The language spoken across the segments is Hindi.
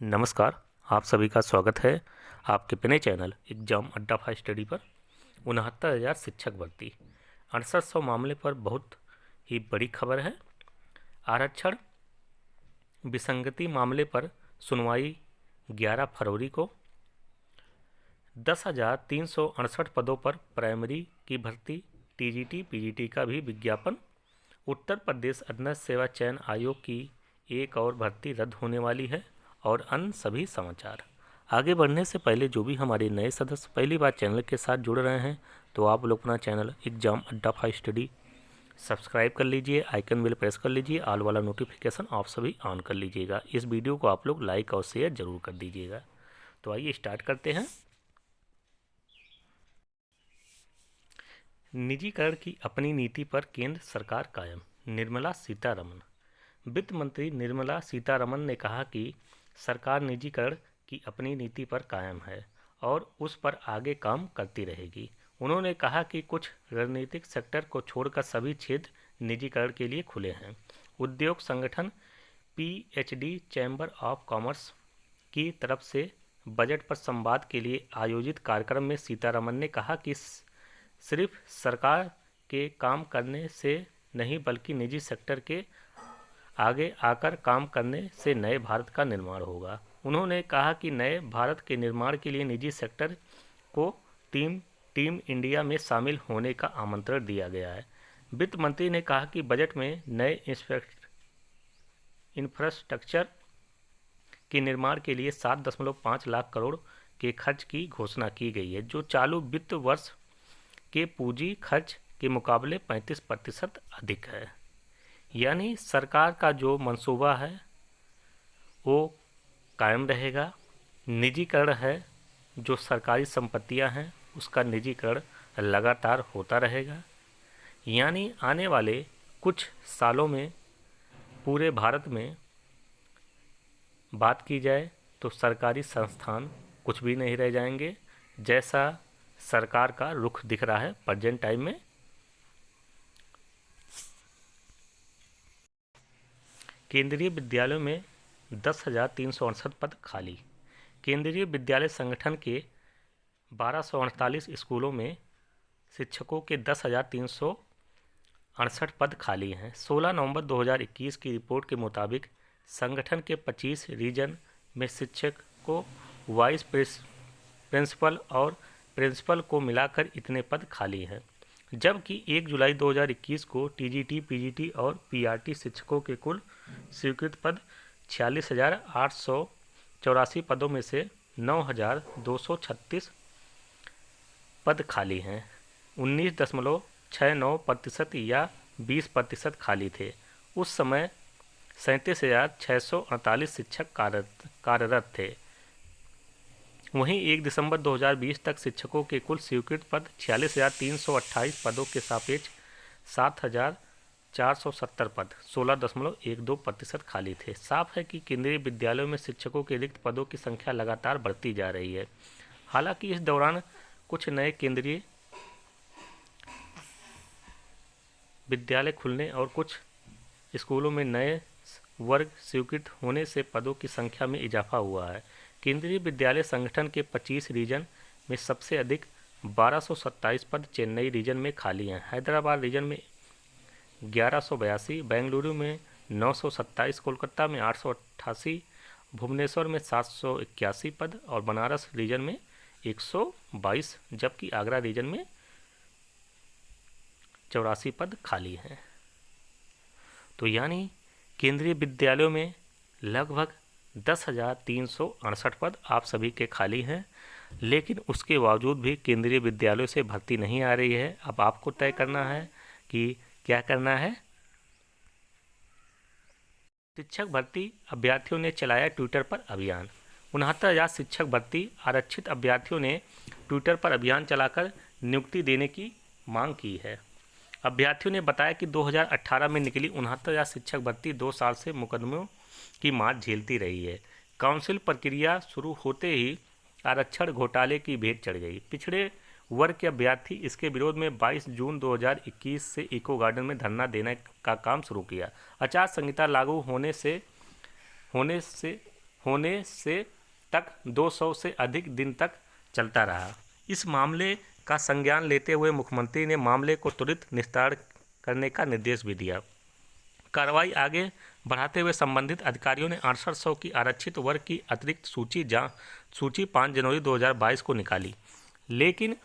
नमस्कार। आप सभी का स्वागत है आपके अपने चैनल एग्जाम अड्डा फॉर स्टडी पर। 69,000 शिक्षक भर्ती, 6800 मामले पर बहुत ही बड़ी खबर है। आरक्षण विसंगति मामले पर सुनवाई 11 फरवरी को। 10,368 पदों पर प्राइमरी की भर्ती, टीजीटी पीजीटी का भी विज्ञापन। उत्तर प्रदेश अधीनस्थ सेवा चयन आयोग की एक और भर्ती रद्द होने वाली है और अन्य सभी समाचार। आगे बढ़ने से पहले जो भी हमारे नए सदस्य पहली बार चैनल के साथ जुड़ रहे हैं तो आप लोग अपना चैनल एग्जाम अड्डा फॉर स्टडी सब्सक्राइब कर लीजिए, आइकन बेल प्रेस कर लीजिए, ऑल वाला नोटिफिकेशन आप सभी ऑन कर लीजिएगा। इस वीडियो को आप लोग लाइक और शेयर जरूर कर दीजिएगा। तो आइए स्टार्ट करते हैं। निजीकरण की अपनी नीति पर केंद्र सरकार कायम, निर्मला सीतारमण। वित्त मंत्री निर्मला सीतारमण ने कहा कि सरकार निजीकरण की अपनी नीति पर कायम है और उस पर आगे काम करती रहेगी। उन्होंने कहा कि कुछ रणनीतिक सेक्टर को छोड़कर सभी क्षेत्र निजीकरण के लिए खुले हैं। उद्योग संगठन पीएचडी चैम्बर ऑफ कॉमर्स की तरफ से बजट पर संवाद के लिए आयोजित कार्यक्रम में सीतारमण ने कहा कि सिर्फ सरकार के काम करने से नहीं बल्कि निजी सेक्टर के आगे आकर काम करने से नए भारत का निर्माण होगा। उन्होंने कहा कि नए भारत के निर्माण के लिए निजी सेक्टर को टीम इंडिया में शामिल होने का आमंत्रण दिया गया है। वित्त मंत्री ने कहा कि बजट में नए इंफ्रास्ट्रक्चर के निर्माण के लिए 7.5 लाख करोड़ के खर्च की घोषणा की गई है, जो चालू वित्त वर्ष के पूंजी खर्च के मुकाबले 35% अधिक है। यानी सरकार का जो मंसूबा है वो कायम रहेगा। निजीकरण है, जो सरकारी संपत्तियां हैं उसका निजीकरण लगातार होता रहेगा। यानी आने वाले कुछ सालों में पूरे भारत में बात की जाए तो सरकारी संस्थान कुछ भी नहीं रह जाएंगे, जैसा सरकार का रुख दिख रहा है प्रेजेंट टाइम में। केंद्रीय विद्यालयों में 10,368 पद खाली। केंद्रीय विद्यालय संगठन के 1248 स्कूलों में शिक्षकों के 10,368 पद खाली हैं। 16 नवंबर 2021 की रिपोर्ट के मुताबिक संगठन के 25 रीजन में शिक्षकों, वाइस प्रिंसिपल और प्रिंसिपल को मिलाकर इतने पद खाली हैं, जबकि 1 जुलाई 2021 को टीजीटी पीजीटी और पीआरटी शिक्षकों के कुल स्वीकृत पद 46,884 पदों में से 9,236 पद खाली हैं। 19.69% या 20% खाली थे। उस समय 37,648 शिक्षक कार्यरत थे। वहीं 1 दिसंबर 2020 तक शिक्षकों के कुल स्वीकृत पद 46,328 पदों के सापेक्ष 7,470 पद 16.12% खाली थे। साफ है कि केंद्रीय विद्यालयों में शिक्षकों के रिक्त पदों की संख्या लगातार बढ़ती जा रही है। हालांकि इस दौरान कुछ नए केंद्रीय विद्यालय खुलने और कुछ स्कूलों में नए वर्ग स्वीकृत होने से पदों की संख्या में इजाफा हुआ है। केंद्रीय विद्यालय संगठन के 25 रीजन में सबसे अधिक 1227 पद चेन्नई रीजन में खाली हैं। हैदराबाद रीजन में 1182, बेंगलुरु में 927, कोलकाता में 888, भुवनेश्वर में 781 पद और बनारस रीजन में 122, जबकि आगरा रीजन में 84 पद खाली हैं। तो यानी केंद्रीय विद्यालयों में लगभग 10,368 पद आप सभी के खाली हैं, लेकिन उसके बावजूद भी केंद्रीय विद्यालयों से भर्ती नहीं आ रही है। अब आपको तय करना है कि क्या करना है। शिक्षक भर्ती अभ्यर्थियों ने चलाया ट्विटर पर अभियान। 69,000 शिक्षक भर्ती आरक्षित अभ्यर्थियों ने ट्विटर पर अभियान चलाकर नियुक्ति देने की मांग की है। अभ्यर्थियों ने बताया कि 2018 में निकली 69,000 शिक्षक भर्ती 2 साल से मुकदमों की मार झेलती रही है। काउंसिल प्रक्रिया शुरू होते ही आरक्षण घोटाले की भेंट चढ़ गई। पिछड़े वर्ग के अभ्यर्थी इसके विरोध में 22 जून 2021 से इको गार्डन में धरना देने का काम शुरू किया। आचार संहिता लागू होने से होने से तक 200 से अधिक दिन तक चलता रहा। इस मामले का संज्ञान लेते हुए मुख्यमंत्री ने मामले को त्वरित निस्तारण करने का निर्देश भी दिया। कार्रवाई आगे बढ़ाते हुए संबंधित अधिकारियों ने 6800 की आरक्षित वर्ग की अतिरिक्त सूची 5 जनवरी 2022 को निकाली, लेकिन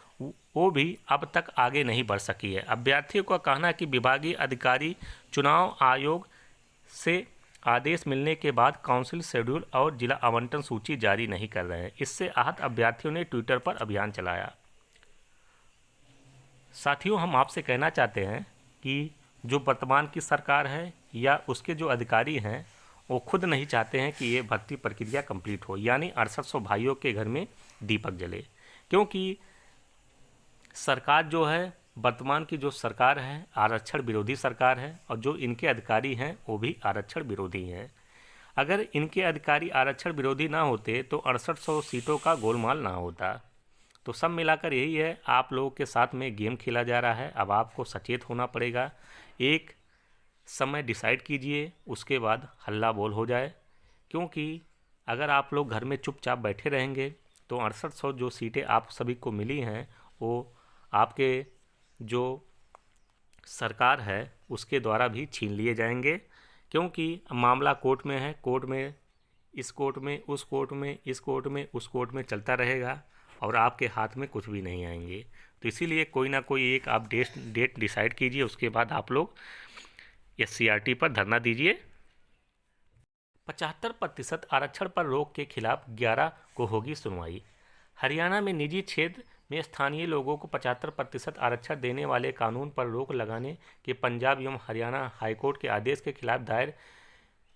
वो भी अब तक आगे नहीं बढ़ सकी है। अभ्यर्थियों का कहना है कि विभागीय अधिकारी चुनाव आयोग से आदेश मिलने के बाद काउंसिल शेड्यूल और जिला आवंटन सूची जारी नहीं कर रहे हैं। इससे आहत अभ्यर्थियों ने ट्विटर पर अभियान चलाया। साथियों, हम आपसे कहना चाहते हैं कि जो वर्तमान की सरकार है या उसके जो अधिकारी हैं वो खुद नहीं चाहते हैं कि ये भर्ती प्रक्रिया कंप्लीट हो, यानी 6800 भाइयों के घर में दीपक जले, क्योंकि सरकार जो है, वर्तमान की जो सरकार है, आरक्षण विरोधी सरकार है और जो इनके अधिकारी हैं वो भी आरक्षण विरोधी हैं। अगर इनके अधिकारी आरक्षण विरोधी ना होते तो 6800 सीटों का गोलमाल ना होता। तो सब मिलाकर यही है, आप लोगों के साथ में गेम खेला जा रहा है। अब आपको सचेत होना पड़ेगा, एक समय डिसाइड कीजिए, उसके बाद हल्ला बोल हो जाए, क्योंकि अगर आप लोग घर में चुपचाप बैठे रहेंगे तो 6800 जो सीटें आप सभी को मिली हैं वो आपके जो सरकार है उसके द्वारा भी छीन लिए जाएंगे, क्योंकि मामला कोर्ट में है। कोर्ट में, इस कोर्ट में, उस कोर्ट में, इस कोर्ट में, उस कोर्ट में चलता रहेगा और आपके हाथ में कुछ भी नहीं आएंगे। तो इसीलिए कोई ना कोई एक आप डेट डिसाइड कीजिए, उसके बाद आप लोग SCRT पर धरना दीजिए। 75% आरक्षण पर रोक के खिलाफ 11 को होगी सुनवाई। हरियाणा में निजी क्षेत्र में स्थानीय लोगों को 75% आरक्षण देने वाले कानून पर रोक लगाने के पंजाब एवं हरियाणा हाईकोर्ट के आदेश के खिलाफ दायर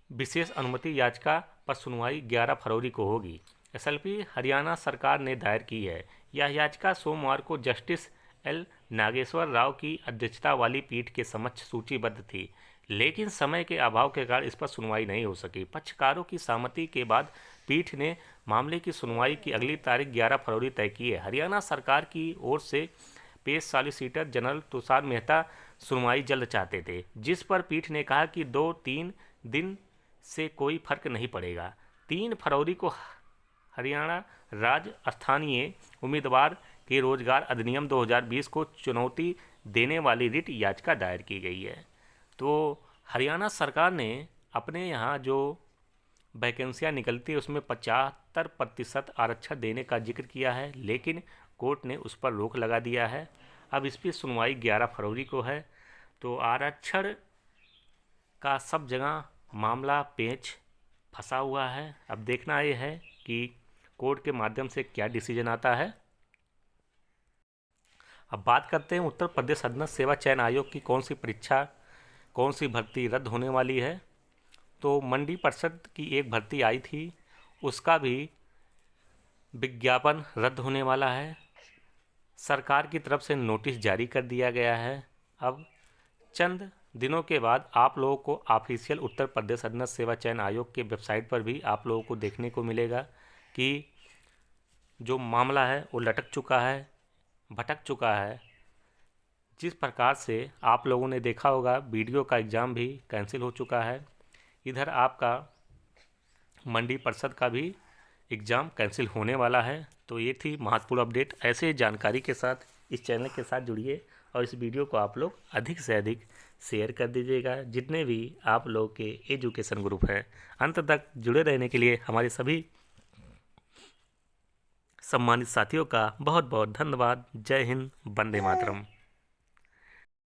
विशेष अनुमति याचिका पर सुनवाई 11 फरवरी को होगी। SLP हरियाणा सरकार ने दायर की है। यह याचिका सोमवार को जस्टिस L नागेश्वर राव की अध्यक्षता वाली पीठ के समक्ष सूचीबद्ध थी, लेकिन समय के अभाव के कारण इस पर सुनवाई नहीं हो सकी। पक्षकारों की सहमति के बाद पीठ ने मामले की सुनवाई की अगली तारीख 11 फरवरी तय की है। हरियाणा सरकार की ओर से पेश सॉलिसिटर जनरल तुषार मेहता सुनवाई जल्द चाहते थे, जिस पर पीठ ने कहा कि 2-3 दिन से कोई फर्क नहीं पड़ेगा। 3 फरवरी को हरियाणा राज्य स्थानीय उम्मीदवार के रोजगार अधिनियम 2020 को चुनौती देने वाली रिट याचिका दायर की गई है। तो हरियाणा सरकार ने अपने यहाँ जो वैकेंसियाँ निकलती है उसमें 75% आरक्षण देने का जिक्र किया है, लेकिन कोर्ट ने उस पर रोक लगा दिया है। अब इस पर सुनवाई 11 फरवरी को है। तो आरक्षण का सब जगह मामला पेच फंसा हुआ है। अब देखना ये है कि कोर्ट के माध्यम से क्या डिसीजन आता है। अब बात करते हैं उत्तर प्रदेश अधीनस्थ सेवा चयन आयोग की कौन सी परीक्षा, कौन सी भर्ती रद्द होने वाली है। तो मंडी परिषद की एक भर्ती आई थी, उसका भी विज्ञापन रद्द होने वाला है। सरकार की तरफ से नोटिस जारी कर दिया गया है। अब चंद दिनों के बाद आप लोगों को ऑफिशियल उत्तर प्रदेश अधीनस्थ सेवा चयन आयोग के वेबसाइट पर भी आप लोगों को देखने को मिलेगा कि जो मामला है वो लटक चुका है, भटक चुका है। जिस प्रकार से आप लोगों ने देखा होगा वीडियो का एग्ज़ाम भी कैंसिल हो चुका है, इधर आपका मंडी परिषद का भी एग्ज़ाम कैंसिल होने वाला है। तो ये थी महत्वपूर्ण अपडेट। ऐसे जानकारी के साथ इस चैनल के साथ जुड़िए और इस वीडियो को आप लोग अधिक से अधिक शेयर कर दीजिएगा, जितने भी आप लोग के एजुकेशन ग्रुप हैं। अंत तक जुड़े रहने के लिए हमारे सभी सम्मानित साथियों का बहुत बहुत धन्यवाद। जय हिंद, वंदे मातरम।